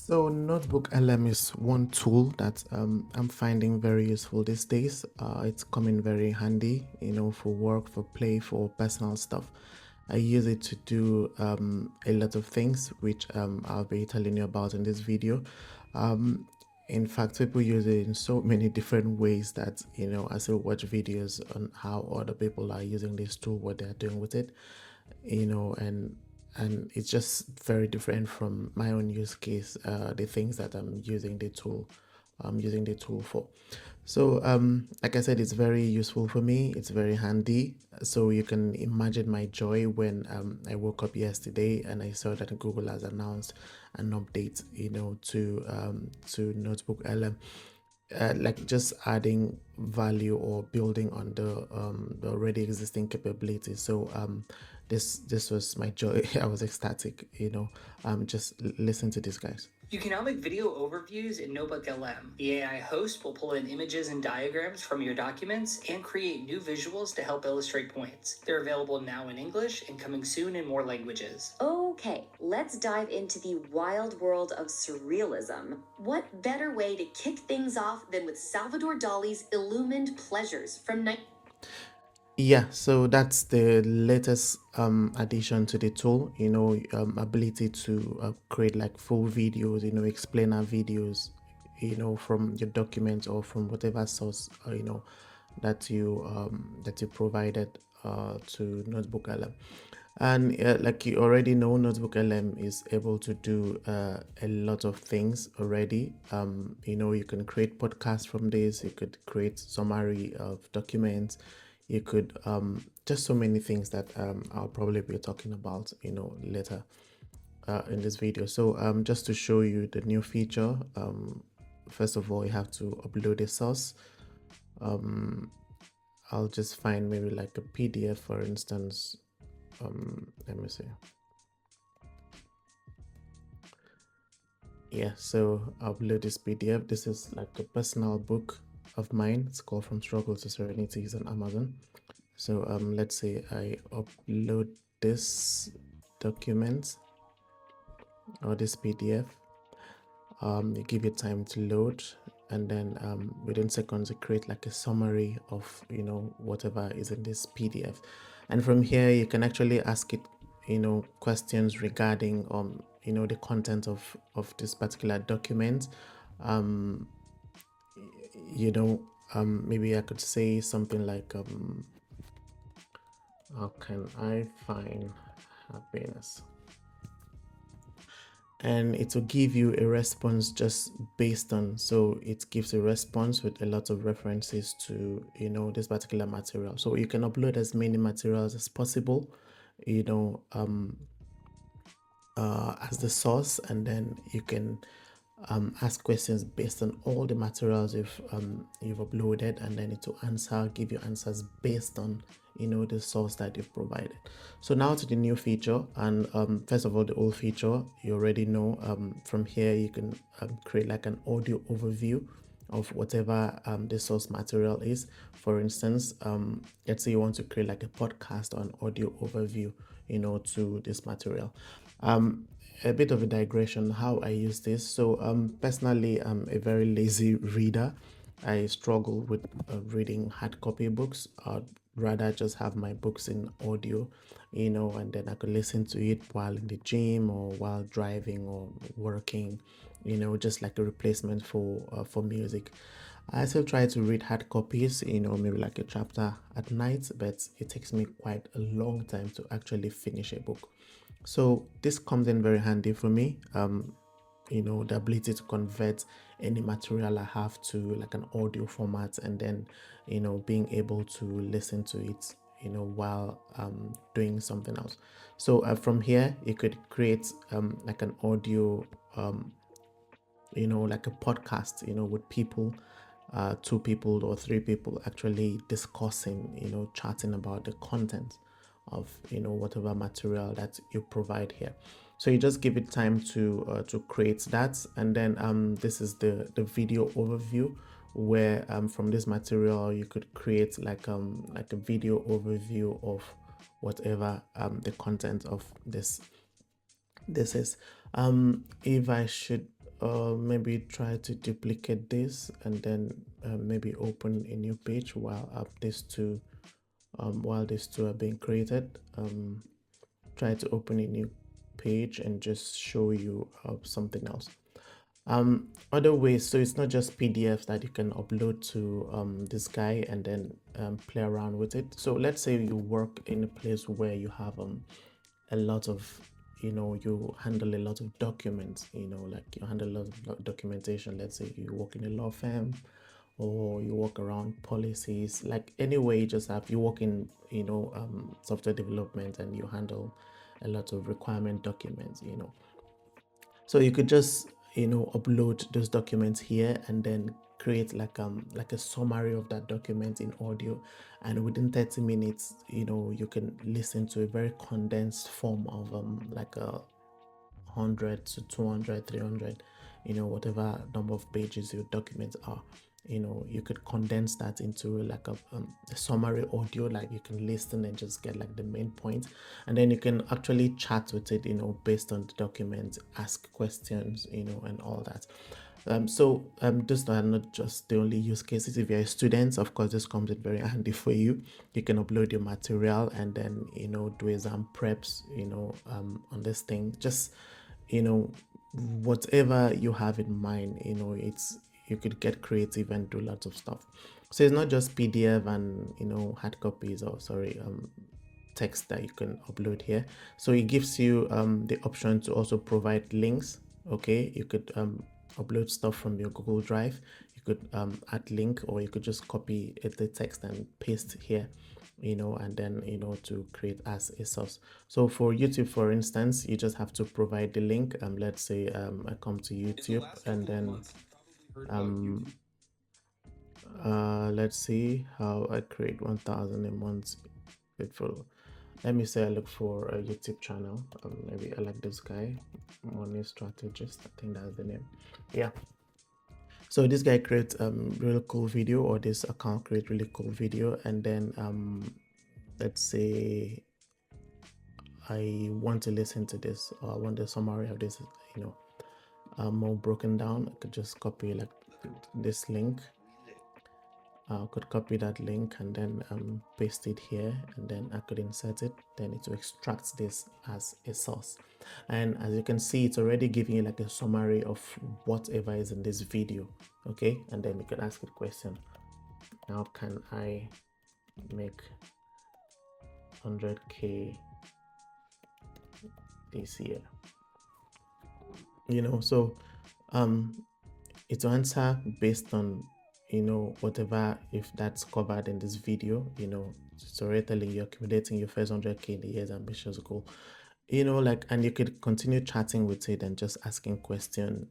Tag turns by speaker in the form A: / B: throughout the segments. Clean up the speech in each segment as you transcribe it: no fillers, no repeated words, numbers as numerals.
A: So NotebookLM is one tool that I'm finding very useful these days. It's coming very handy, for work, for play, for personal stuff. I use it to do a lot of things, which I'll be telling you about in this video. Um, in fact, people use it in so many different ways that, I still watch videos on how other people are using this tool, what they're doing with it, and it's just very different from my own use case, the things that I'm using the tool for. So like I said, it's very useful for me, it's very handy. So you can imagine my joy when I woke up yesterday and I saw that Google has announced an update, to Notebook LM, like just adding value or building on the already existing capabilities. So this was my joy. I was ecstatic, just listen to this, guys.
B: You can now make video overviews in NotebookLM. The AI host will pull in images and diagrams from your documents and create new visuals to help illustrate points. They're available now in English and coming soon in more languages.
C: Okay, let's dive into the wild world of surrealism. What better way to kick things off than with Salvador Dali's Illumined Pleasures from
A: Yeah, so that's the latest addition to the tool, ability to create like full videos, explainer videos, from your documents or from whatever source, that you provided to Notebook LM. And like you already know, Notebook LM is able to do a lot of things already. You can create podcasts from this, you could create summary of documents, you could just so many things that I'll probably be talking about, later in this video. So just to show you the new feature, first of all, you have to upload a source. I'll just find maybe like a PDF, for instance. Let me see. Yeah, so I'll upload this PDF. This is like a personal book of mine. It's called From Struggle to Serenity. It's on Amazon. So let's say I upload this document or this PDF. You give it time to load, and then within seconds you create like a summary of whatever is in this PDF. And from here you can actually ask it questions regarding the content of this particular document. Maybe I could say something like how can I find happiness, and it will give you a response just based on, so it gives a response with a lot of references to this particular material. So you can upload as many materials as possible, as the source, and then you can ask questions based on all the materials you've uploaded, and then it will give you answers based on the source that you've provided. So now to the new feature, and first of all, the old feature you already know. From here you can create like an audio overview of whatever the source material is. For instance, let's say you want to create like a podcast or an audio overview to this material. A bit of a digression how I use this. So personally, I'm a very lazy reader. I struggle with reading hard copy books. I'd rather just have my books in audio, and then I could listen to it while in the gym or while driving or working, just like a replacement for music. I still try to read hard copies, maybe like a chapter at night, but it takes me quite a long time to actually finish a book. So this comes in very handy for me. The ability to convert any material I have to like an audio format, and then being able to listen to it while doing something else. So from here you could create like an audio, like a podcast, with people, two people or three people actually discussing, chatting about the content of whatever material that you provide here. So you just give it time to create that, and then this is the video overview, where from this material you could create like a video overview of whatever the content of this is. If I should maybe try to duplicate this and then maybe open a new page while these two are being created. Try to open a new page and just show you something else. Other ways, so it's not just PDFs that you can upload to this guy and then play around with it. So let's say you work in a place where you have a lot of, you handle a lot of documents, like you handle a lot of documentation. Let's say you work in a law firm, or you work around policies, like anyway, you work in, software development, and you handle a lot of requirement documents, so you could just, upload those documents here and then create like a summary of that document in audio, and within 30 minutes, you can listen to a very condensed form of like a 100 to 200, 300, whatever number of pages your documents are. You could condense that into like a summary audio, like you can listen and just get like the main point, and then you can actually chat with it, based on the document, ask questions, and all that. These are not just the only use cases. If you're a student, of course, this comes in very handy for you. You can upload your material and then, do exam preps, on this thing. Just, whatever you have in mind, you could get creative and do lots of stuff. So it's not just PDF and, hard copies, or sorry, text that you can upload here. So it gives you the option to also provide links. Okay, you could upload stuff from your Google Drive. You could add link, or you could just copy the text and paste here, and then, to create as a source. So for YouTube, for instance, you just have to provide the link. Let's say I come to YouTube, and then let's see how I create 1000 a month. Let me say I look for a YouTube channel. Maybe I like this guy, Money Strategist. I think that's the name. Yeah. So this guy creates really cool video, or this account create really cool video, and then let's say I want to listen to this, or I want the summary of this, more broken down. I could just copy like this link. I could copy that link and then paste it here, and then I could insert it. Then it will extract this as a source, and as you can see, it's already giving you like a summary of whatever is in this video. Okay, and then you can ask a question. How can I make 100K this year? So it's answer based on whatever, if that's covered in this video. So theoretically, you're accumulating your first 100K in the year's ambitious goal, and you could continue chatting with it and just asking questions,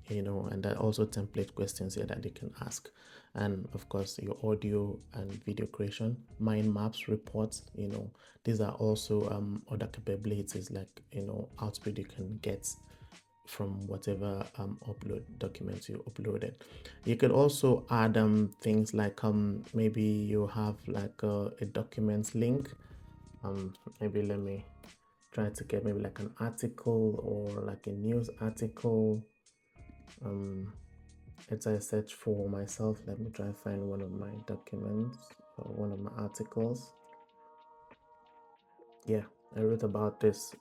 A: and there are also template questions here that you can ask. And of course, your audio and video creation, mind maps, reports, these are also other capabilities, like output you can get from whatever upload documents you uploaded. You could also add things like maybe you have like a documents link. Maybe let me try to get maybe like an article, or like a news article. As I search for myself, let me try and find one of my documents, or one of my articles. Yeah, I wrote about this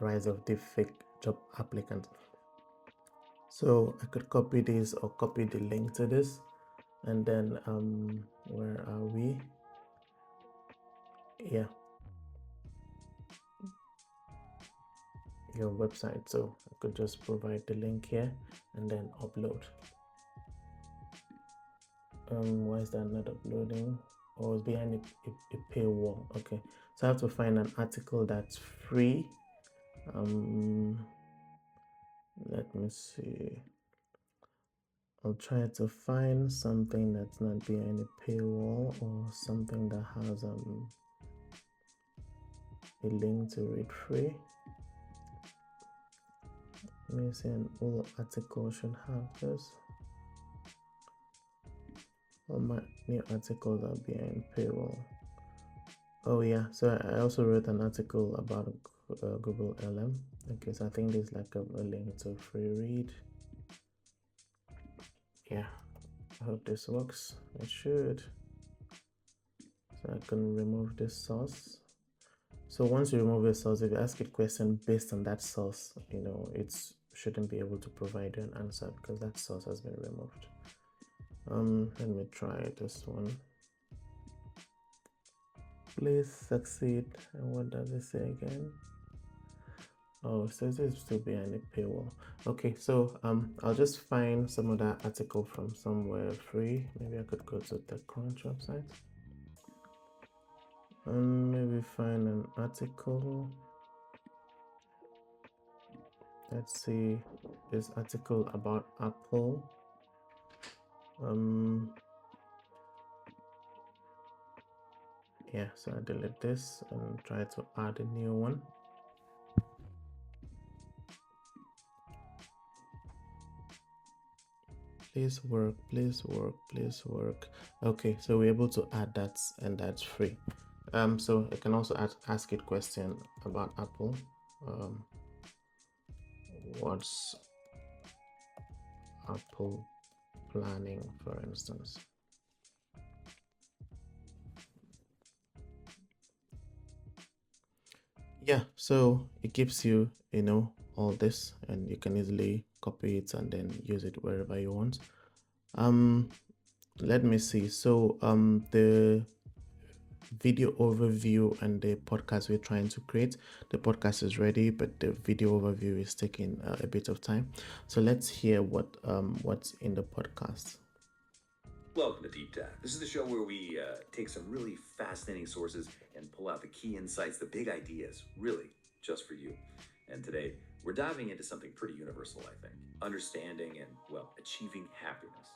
A: rise of deepfake job applicants. So I could copy this, or copy the link to this, and then where are we? Yeah, your website. So I could just provide the link here and then upload. Why is that not uploading? Or it's behind a paywall? Okay, so I have to find an article that's free. Let me see. I'll try to find something that's not behind a paywall, or something that has a link to read free. Let me see, an old article should have this. All my new articles are behind paywall. Oh yeah, so I also wrote an article about Google LM. Okay, so I think there's like a link to free read. Yeah, I hope this works. It should. So I can remove this source. So once you remove a source, if you ask it question based on that source, it shouldn't be able to provide you an answer because that source has been removed. Let me try this one. Please succeed. And what does it say again? Oh, it says it's still behind the paywall. Okay, so I'll just find some of that article from somewhere free. Maybe I could go to the Crunch website and maybe find an article. Let's see this article about Apple. Yeah, so I delete this and try to add a new one. Please work, please work, please work. Okay, so we're able to add that, and that's free. So I can also ask it question about Apple. What's Apple planning, for instance? Yeah, so it gives you, all this, and you can easily copy it and then use it wherever you want. Let me see. So the video overview and the podcast we're trying to create, the podcast is ready, but the video overview is taking a bit of time. So let's hear what's in the podcast.
D: Welcome to Deep Dive. This is the show where we take some really fascinating sources and pull out the key insights, the big ideas, really just for you. And today, we're diving into something pretty universal, I think. Understanding and, achieving happiness.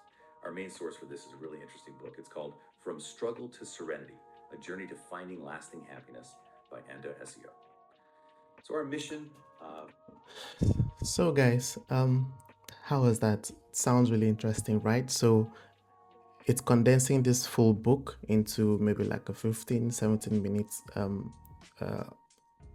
D: Our main source for this is a really interesting book. It's called From Struggle to Serenity, A Journey to Finding Lasting Happiness by Anda Essio. So our mission...
A: So guys, how was that? Sounds really interesting, right? So it's condensing this full book into maybe like a 15-17 minutes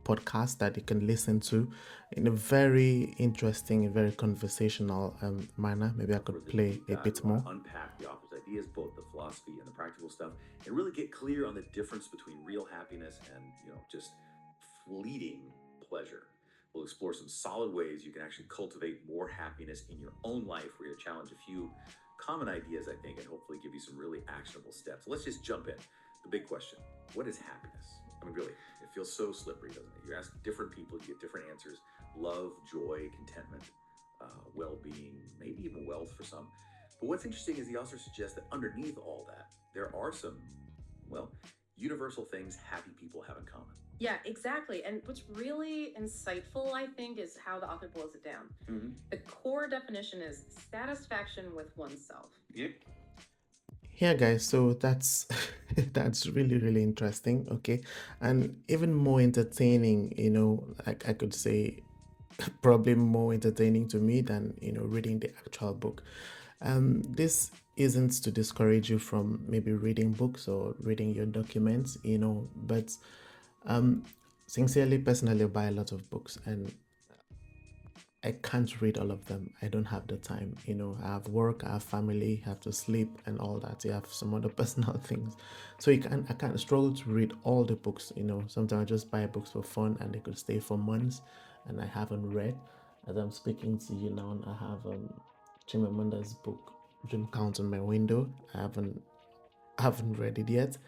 A: podcast that you can listen to in a very interesting, very conversational manner. Maybe I could play a bit more.
D: Unpack the author's ideas, both the philosophy and the practical stuff, and really get clear on the difference between real happiness and, just fleeting pleasure. We'll explore some solid ways you can actually cultivate more happiness in your own life. We're going to challenge a few common ideas, I think, and hopefully give you some really actionable steps. So let's just jump in. The big question, what is happiness? I mean, really, it feels so slippery, doesn't it? You ask different people, you get different answers. Love, joy, contentment, well-being, maybe even wealth for some. But what's interesting is the author suggests that underneath all that, there are some, universal things happy people have in common.
E: Yeah, exactly. And what's really insightful, I think, is how the author boils it down. Mm-hmm. The core definition is satisfaction with oneself.
D: Yep.
A: Yeah, guys, so that's that's really, really interesting. Okay, and even more entertaining, like I could say, probably more entertaining to me than reading the actual book. This isn't to discourage you from maybe reading books or reading your documents, but sincerely, personally, I buy a lot of books and I can't read all of them. I don't have the time. I have work, I have family, I have to sleep and all that. I have some other personal things. So I can't struggle to read all the books. Sometimes I just buy books for fun and they could stay for months and I haven't read. As I'm speaking to you now, I have Chimamanda's book, Dream Count on my window. I haven't read it yet.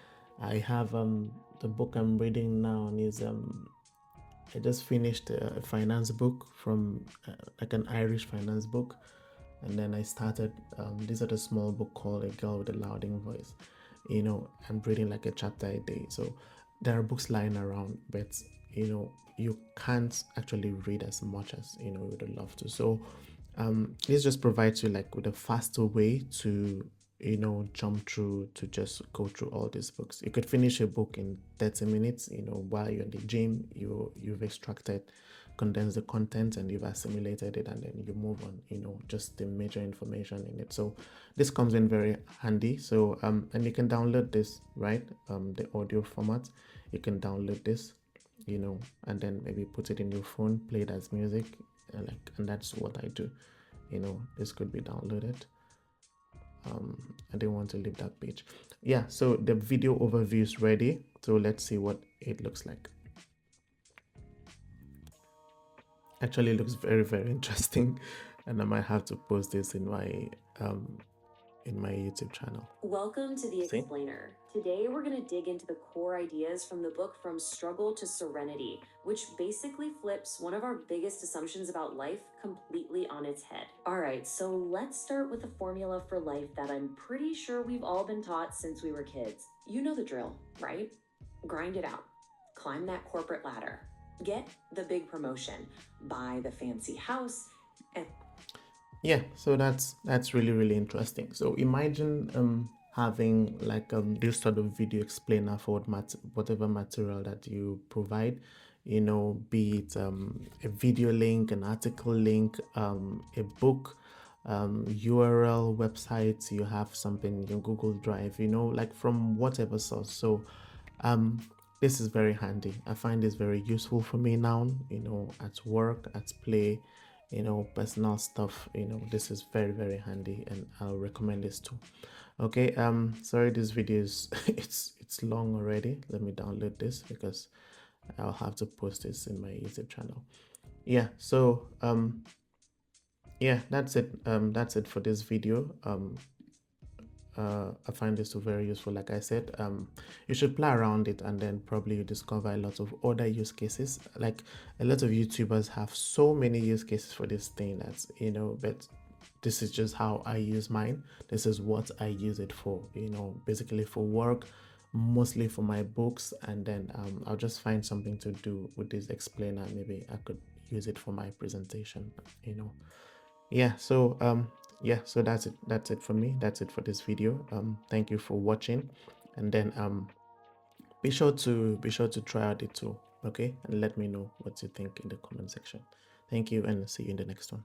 A: I have the book I'm reading now is I just finished a finance book from like an Irish finance book, and then I started this other small book called A Girl with a Louding Voice. I'm reading like a chapter a day. So there are books lying around, but you can't actually read as much as you would love to. So this just provides you like with a faster way to jump through, to just go through all these books. You could finish a book in 30 minutes, while you're in the gym. You've extracted, condensed the content and you've assimilated it, and then you move on, just the major information in it. So this comes in very handy. So and you can download this, right? The audio format, you can download this you know, and then maybe put it in your phone, play it as music, and that's what I do. You know, this could be downloaded. I didn't want to leave that page. Yeah, so the video overview is ready. So let's see what it looks like. Actually, it looks very, very interesting, and I might have to post this in my YouTube channel.
C: Welcome to The
A: See?
C: Explainer. Today we're going to dig into the core ideas from the book From Struggle to Serenity, which basically flips one of our biggest assumptions about life completely on its head. All right, so let's start with a formula for life that I'm pretty sure we've all been taught since we were kids. You know the drill, right? Grind it out. Climb that corporate ladder. Get the big promotion. Buy the fancy house. And
A: yeah, so that's really, really interesting. So imagine having like this sort of video explainer for whatever material that you provide, you know, be it a video link, an article link, a book, URL, website, you have something in your Google Drive, you know, like from whatever source. So this is very handy. I find this very useful for me now, you know, at work, at play, you know, personal stuff. You know, this is very, very handy, and I'll recommend this too. Okay, sorry, this video is it's long already. Let me download this because I'll have to post this in my YouTube channel. Yeah, so yeah, that's it for this video. I find this very useful. Like I said, you should play around it, and then probably you discover a lot of other use cases. Like a lot of YouTubers have so many use cases for this thing, that's, you know, but this is just how I use mine. This is what I use it for, you know, basically for work, mostly for my books, and then I'll just find something to do with this explainer. Maybe I could use it for my presentation, you know. Yeah, so yeah, so that's it for me. That's it for this video. Thank you for watching, and then be sure to try out the tool, okay, and let me know what you think in the comment section. Thank you, and see you in the next one.